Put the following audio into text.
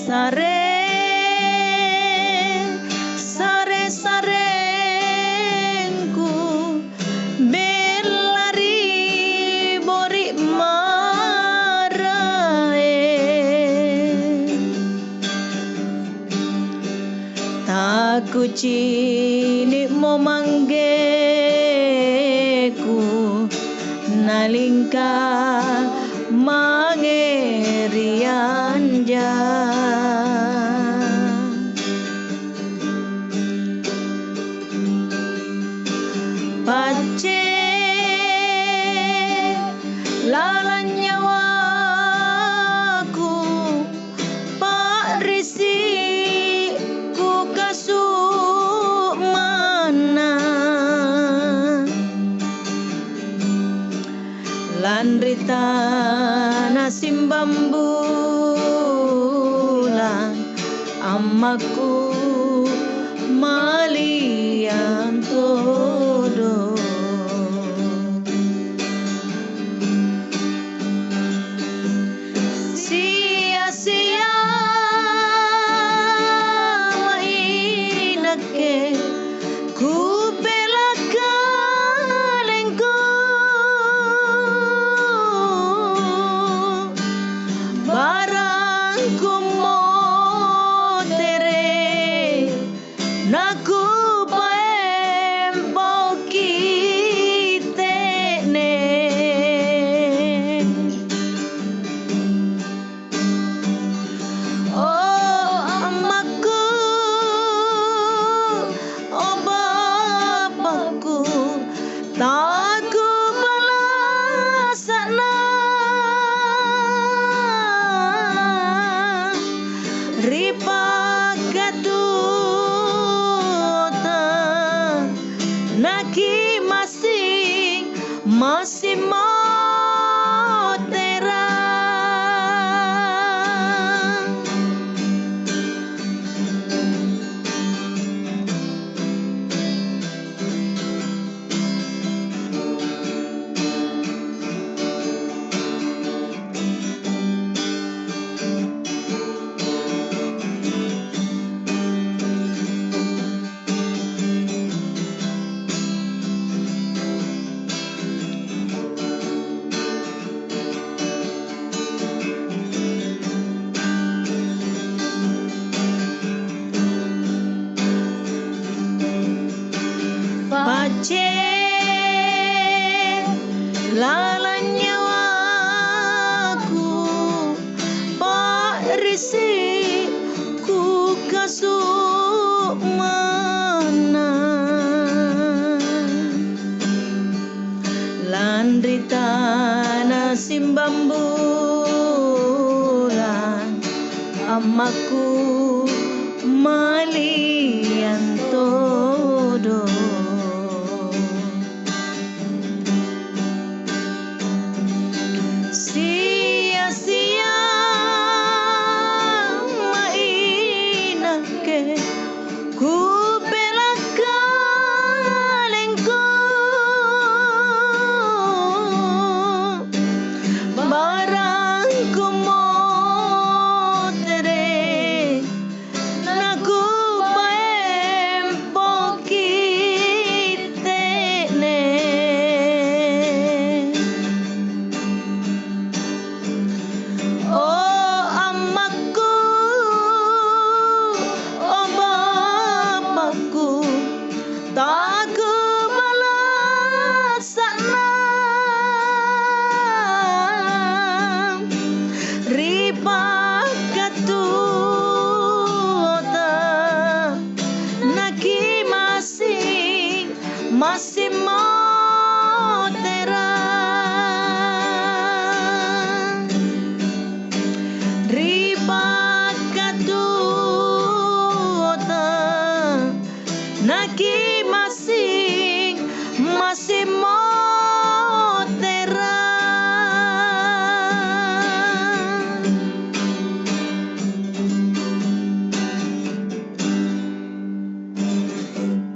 Sare sarengku belari bori marae taku cini mo manggeku nalingka mangerian pace lalan nyawaku pak risi ku kasuk mana landrita nasim bambulan amaku malian todo sia-sia mainake ku belakangku barangku motere naku taku balasana ripa katuta naki masing motera pace lalan nyawaku pak risi ku kasuk mana landrita nasim bambulan amaku mali